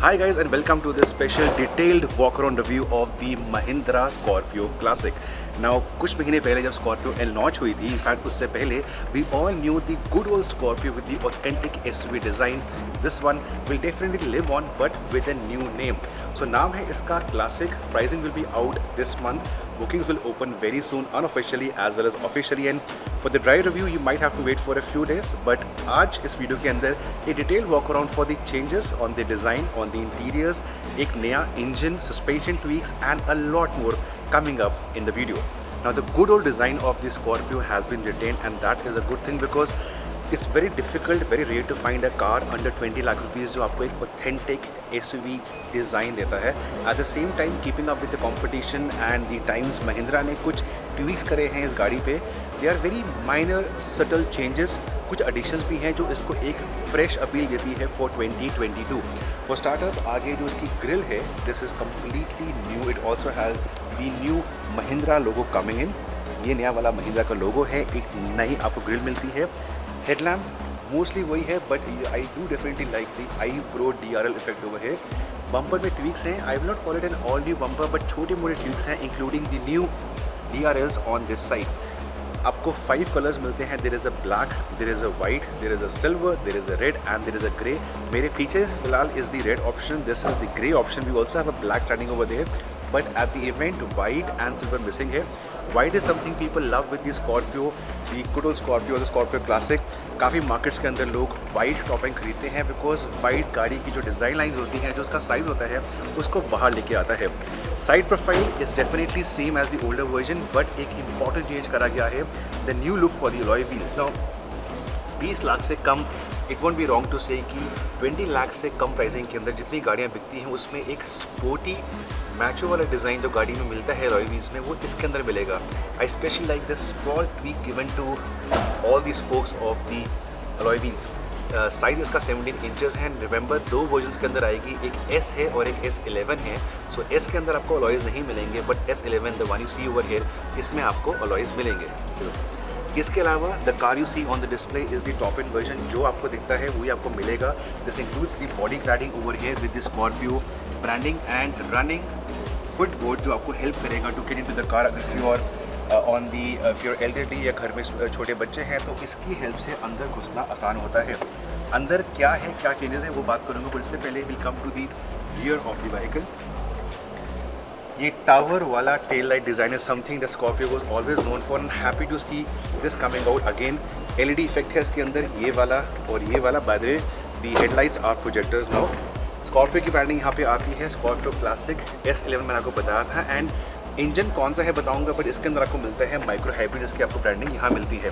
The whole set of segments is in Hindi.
Hi guys and welcome to this special detailed walk around review of the Mahindra Scorpio Classic. Now कुछ महीने पहले जब Scorpio L लॉन्च हुई थी, इनफैक्ट उससे पहले we all knew the good old Scorpio with the authentic SUV design. This one will definitely live on but with a new name. So नाम है इसका Classic. Pricing will be out this month. Bookings will open very soon unofficially as well as officially, and for the drive review you might have to wait for a few days. But आज इस वीडियो के अंदर a detailed walk around for the changes on the design, on the interiors, एक नया engine, suspension tweaks and a lot more coming up in the video. Now the good old design of the Scorpio has been retained, and that is a good thing because it's very difficult, very rare to find a car under 20 lakh rupees जो आपको एक authentic SUV design देता है. At the same time keeping up with the competition and the times, Mahindra ने कुछ tweaks करे हैं इस गाड़ी पे. They are very minor subtle changes. कुछ additions भी हैं जो इसको एक fresh अपील देती है for 2022. For starters, आगे जो इसकी grill है, this is completely new. It also has the new Mahindra logo coming in. ये नया वाला महिंद्रा का लोगो है, एक नई आपको ग्रिल मिलती है. हेडलैम्प मोस्टली वही है, but I do definitely like the I pro DRL effect over है. बम्पर में ट्वीक्स हैं. I will not call it an all new bumper, but छोटे मोटे ट्वीक्स हैं including the new DRLs on this side. आपको 5 कलर्स मिलते हैं. There is a black, there is a white, there is a silver, there is a red and there is a grey. मेरे पीछे फिलहाल is the red option, this is the grey option. We also have a black standing over there, but at the event white and silver missing है. White is something people love with the Scorpio, the good old Scorpio, the Scorpio Classic. काफ़ी मार्केट्स के अंदर लोग वाइट टॉप एंड खरीदते हैं बिकॉज वाइट गाड़ी की जो डिज़ाइन लाइंस होती हैं, जो उसका साइज़ होता है, उसको बाहर लेके आता है. Side profile is definitely same as the older version, but एक इंपॉर्टेंट चेंज करा गया है, the new look for the alloy wheels. Now 20 lakh से कम, it won't be wrong to say कि 20 लाख से कम प्राइसिंग के अंदर जितनी गाड़ियाँ बिकती हैं उसमें एक स्पोर्टी मैचो वाला डिज़ाइन जो गाड़ी में मिलता है अलॉय व्हील्स में, वो इसके अंदर मिलेगा. I specially like the small tweak given to all the spokes of the alloy wheels. Size इसका 17 इंचेस है. रिमेंबर 2 वर्जन्स के अंदर आएगी, एक S है और एक S11 है. सो S के अंदर आपको अलॉयज़ नहीं मिलेंगे, but S11 the one you see over here, इसमें आपको अलॉयज़ मिलेंगे. इसके अलावा the car you see on the display is the top end version. जो आपको दिखता है वही आपको मिलेगा. This includes the body cladding over here with the Scorpio branding and running foot board जो आपको हेल्प करेगा to get into the car. अगर you are on the your elderly या घर में छोटे बच्चे हैं तो इसकी हेल्प से अंदर घुसना आसान होता है. अंदर क्या है, क्या चेंजेस हैं, वो बात करूँगा, पर इससे पहले will come to the rear of the vehicle. ये टावर वाला टेल लाइट डिज़ाइन है something the Scorpio was always known for, and happy to see this coming out again. LED effect है इसके अंदर, ये वाला और ये वाला. By the way the headlights are projectors now. Scorpio की ब्रांडिंग यहाँ पे आती है, स्कॉर्पियो क्लासिक S11 मैंने आपको बताया था. एंड इंजन कौन सा है बताऊँगा, बट इसके अंदर आपको मिलता है माइक्रो हाइब्रिड, जिसकी आपको ब्रांडिंग यहाँ मिलती है.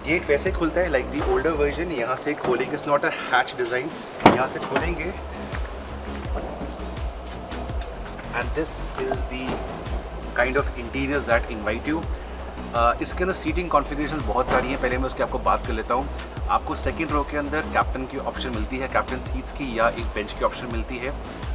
गेट वैसे खुलता है लाइक दी ओल्डर वर्जन. यहाँ से खोलेंगे, it's not a hatch design. यहाँ से खोलेंगे and this is the kind of interiors that invite you. इसके अंदर सीटिंग कॉन्फ़िगरेशन बहुत सारी हैं. पहले मैं उसकी आपको बात कर लेता हूँ. आपको सेकंड रो के अंदर कैप्टन की ऑप्शन मिलती है, कैप्टन सीट्स की, या एक बेंच की ऑप्शन मिलती है.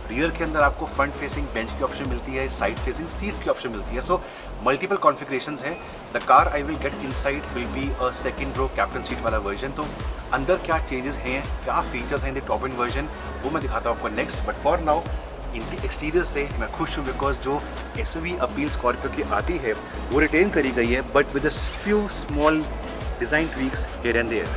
रियर के अंदर आपको फ्रंट फेसिंग बेंच की ऑप्शन मिलती है, साइड फेसिंग सीट्स की ऑप्शन मिलती है. सो मल्टीपल कॉन्फ़िगरेशंस हैं. The car I will get inside will be a second row captain seat वाला वर्जन. तो अंदर क्या चेंजेस हैं, क्या फीचर्स हैं in the top end version, वो मैं दिखाता हूँ आपको नेक्स्ट. बट फॉर नाउ इनकी एक्सटीरियर से मैं खुश हूँ बिकॉज जो SUV अपील स्कॉर्पियो की आती है वो रिटेन करी गई है, but with few small design tweaks here and there.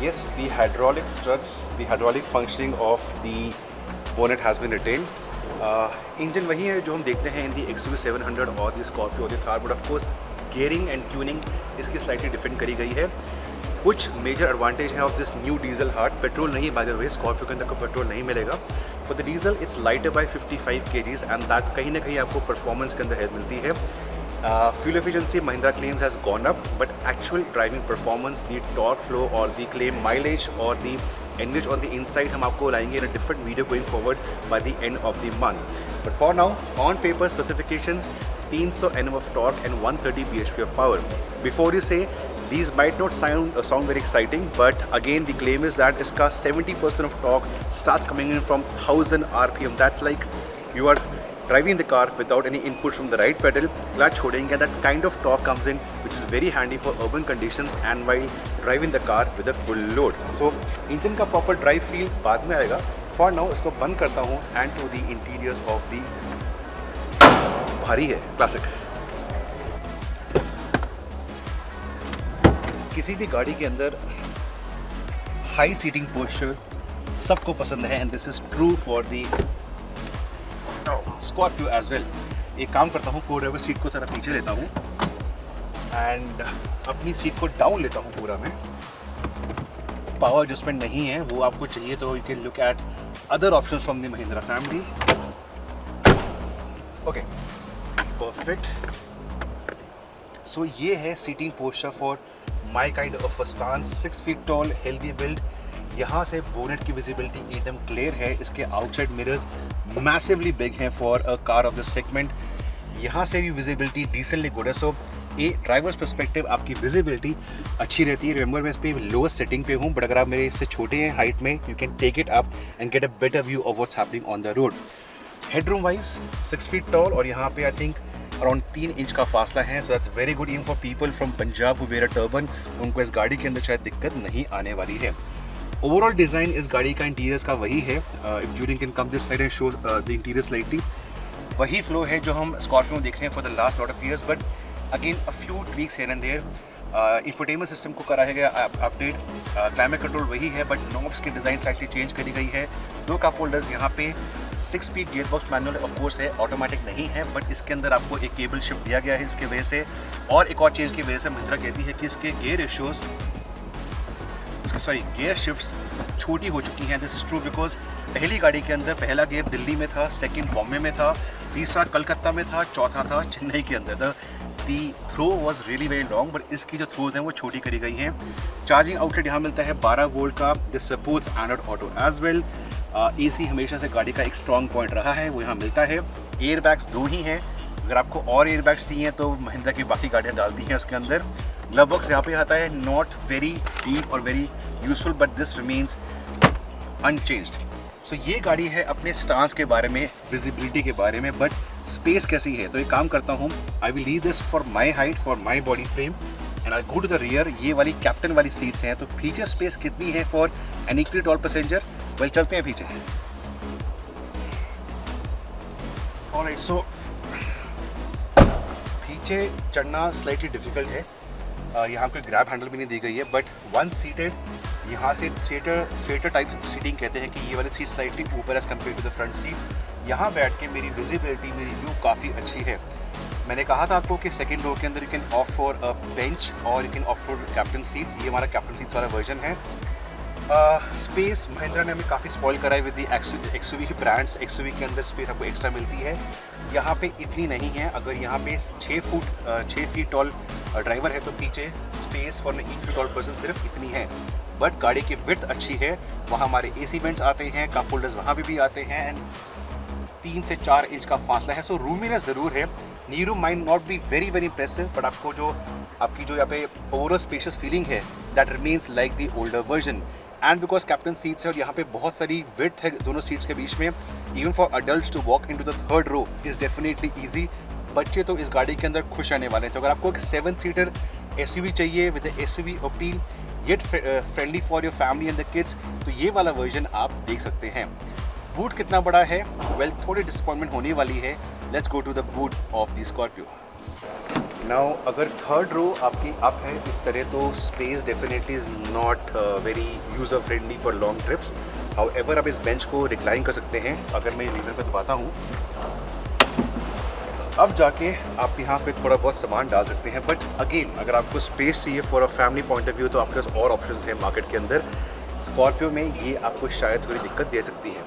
Yes, the hydraulic struts, the hydraulic functioning of the bonnet has been retained. Engine वही है जो हम देखते हैं इन दी XUV 700 और दी स्कॉर्पियो और the Thar, but of course gearing and tuning इसकी स्लाइटली डिफरेंट करी गई है. कुछ मेजर एडवांटेज है of this new diesel heart. Petrol नहीं, बाय द वे स्कॉर्पियो के अंदर को पेट्रोल नहीं मिलेगा. For the diesel it's lighter by 55 kgs and that कहीं ना कहीं आपको परफॉर्मेंस के अंदर हेल्प मिलती है. Fuel efficiency Mahindra claims has gone up, but actual driving performance, the torque flow or the claim mileage or the enrich on the inside हम आपको लाएंगे in a different video going forward by the end of the month. But for now, on paper specifications, 300 Nm of torque and 130 bhp of power. Before you say, these might not sound very exciting, but again the claim is that इसका 70% of torque starts coming in from 1000 RPM. That's like you are driving the car without any input from the right pedal, clutch छोड़ेंगे, and that kind of torque comes in, which is very handy for urban conditions and while driving the car with a full load. So engine का proper drive feel बाद में आएगा. For now इसको बंद करता हूँ and to the interiors of the भारी है क्लासिक. किसी भी गाड़ी के अंदर हाई सीटिंग पोस्चर सबको पसंद है, and this is true for the Scorpio as well. एक काम करता हूँ, को ड्राइवर सीट को थोड़ा पीछे लेता हूँ एंड अपनी सीट को डाउन लेता हूँ पूरा में. पावर एडजस्टमेंट नहीं है, वो आपको चाहिए तो you can look at other options from the Mahindra family. Okay, perfect. So ये है seating posture for my kind of a stance. 6 feet tall, healthy build. यहाँ से बोनेट की विजिबिलिटी एकदम क्लियर है. इसके आउटसाइड मिरर्स मैसिवली बिग हैं for a car of this segment. यहाँ से भी विजिबिलिटी डिसेंटली गुड है. सो ए ड्राइवर्स पर्सपेक्टिव आपकी विजिबिलिटी अच्छी रहती है. रिमेंबर मैं इस पर लोएस्ट सेटिंग पे हूँ, बट अगर आप मेरे से छोटे हैं हाइट में, you can take it up and get a better view of what's happening on the road. Headroom wise 6 feet tall और यहाँ पे आई थिंक अराउंड 3 इंच का फासला है. So that's very good even for people from Punjab who wear a turban. उनको इस गाड़ी के अंदर शायद दिक्कत नहीं आने वाली है. ओवरऑल डिज़ाइन इस गाड़ी का इंटीरियर्स का वही है. If Julian can come this side and show the interior slightly. वही फ्लो है जो हम स्कॉर्पियो में देख रहे हैं for the last lot of years, but again a few tweaks here and there. Infotainment system को कराया गया अपडेट. क्लाइमेट कंट्रोल वही है, बट नॉब्स की डिज़ाइन स्लाइटली चेंज करी गई है. 2 कप होल्डर्स यहाँ पे. 6 speed gear box manual of course है, ऑटोमेटिक नहीं है, बट इसके अंदर आपको एक केबल शिफ्ट दिया गया है इसके वजह से. और एक और चीज़ की वजह से महिंद्रा कहती है कि इसके गियर शिफ्ट्स छोटी हो चुकी हैं. दिस इज़ ट्रू बिकॉज पहली गाड़ी के अंदर पहला गियर दिल्ली में था, सेकंड बॉम्बे में था, तीसरा कलकत्ता में था, चौथा था चेन्नई के अंदर. The throw was really very long, but इसकी जो थ्रोज हैं वो छोटी करी गई हैं. चार्जिंग आउटलेट यहाँ मिलता है 12 वोल्ट का. This supports Android Auto as well. AC हमेशा से गाड़ी का एक स्ट्रॉन्ग पॉइंट रहा है, वो यहाँ मिलता है. एयर बैग्स 2 ही हैं. अगर आपको और एयर बैग्स चाहिए तो महिंद्रा की बाकी गाड़ियाँ डाल दी हैं उसके अंदर. ग्लव बॉक्स यहाँ पे आता है, नॉट वेरी डीप और very useful, but this remains unchanged. So ये गाड़ी है अपने स्टांस के बारे में, विजिबिलिटी के बारे में, बट स्पेस कैसी है. तो एक काम करता हूँ, I will leave this for my height, for my body frame, and I go to the rear. ये वाली कैप्टन वाली सीट्स हैं, तो पीछे स्पेस कितनी है for an equally tall passenger. Well चलते हैं पीछे. ऑलराइट, सो पीछे चढ़ना स्लाइटली डिफिकल्ट है. यहाँ कोई ग्रैब हैंडल भी नहीं दी गई है, बट 1 सीटेड. यहाँ से थिएटर टाइप सीटिंग कहते हैं कि ये वाली सीट स्लाइटली ऊपर as compare to the front seat. यहाँ बैठ के मेरी विजिबिलिटी, मेरी व्यू काफ़ी अच्छी है. मैंने कहा था आपको कि सेकंड रो के अंदर you can opt for a bench और you can opt for captain seats. ये हमारा कैप्टन सीट्स वाला वर्जन है. स्पेस महिंद्रा ने हमें काफ़ी स्पॉइल करा है with the XUV brands. XUV के अंदर स्पेस आपको एक्स्ट्रा मिलती है, यहाँ पे इतनी नहीं है. अगर यहाँ पे 6 फीट टॉल ड्राइवर है तो पीछे space for an equally tall person सिर्फ इतनी है. बट गाड़ी की विड्थ अच्छी है. वहाँ हमारे AC वेंट्स आते हैं, कप होल्डर्स वहाँ भी आते हैं, एंड 3 से 4 इंच का फासला है. सो रूमीनेस ज़रूर है. नी room mind not be very very impressive, but आपको आपकी जो यहाँ पे ओवरऑल स्पेशियस फीलिंग है, that remains like the older version. And because captain seats है और यहाँ पे बहुत सारी विड्थ है दोनों सीट्स के बीच में, even for adults to walk into the third row is definitely easy. बच्चे तो इस गाड़ी के अंदर खुश आने वाले हैं. तो अगर आपको एक 7 सीटर SUV चाहिए with SUV appeal yet friendly for your family and the kids, तो ये वाला वर्जन आप देख सकते हैं. बूट कितना बड़ा है? वेल, थोड़ी डिसअपॉइंटमेंट होने वाली है. Let's go to the boot of the Scorpio. Now अगर थर्ड रो आपकी अप है इस तरह, तो space definitely is not very user friendly for long trips. However आप इस बेंच को रिक्लाइन कर सकते हैं. अगर मैं लीवर पर दबाता हूँ, अब जाके आप यहाँ पे थोड़ा बहुत सामान डाल सकते हैं. बट अगेन, अगर आपको स्पेस चाहिए for a family point of view, तो आपके पास और ऑप्शंस हैं मार्केट के अंदर. स्कॉर्पियो में ये आपको शायद थोड़ी दिक्कत दे सकती है.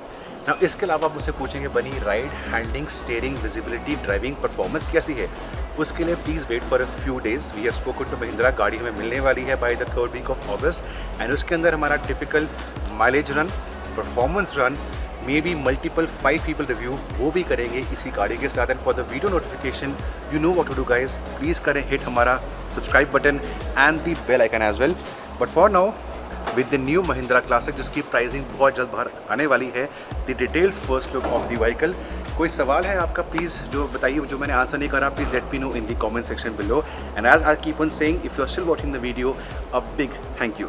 ना इसके अलावा आप मुझसे पूछेंगे, बनी ride, handling, steering, visibility, driving performance कैसी है? उसके लिए please wait for a few days. We have spoken to Mahindra. गाड़ी हमें मिलने वाली है by the 3rd week of August, and उसके अंदर हमारा typical mileage run, performance run, may be multiple 5 people review, वो भी करेंगे इसी गाड़ी के साथ. And for the video notification, you know what to do guys. Please करें हिट हमारा subscribe button and the bell icon as well. But for now, with the new Mahindra classic, जिसकी प्राइसिंग बहुत जल्द बाहर आने वाली है, the detailed first look of the vehicle, कोई सवाल है आपका प्लीज़ जो बताइए, जो मैंने आंसर नहीं करा please let me know in the comment section below. And as I keep on saying, if you are still watching the video, a big thank you.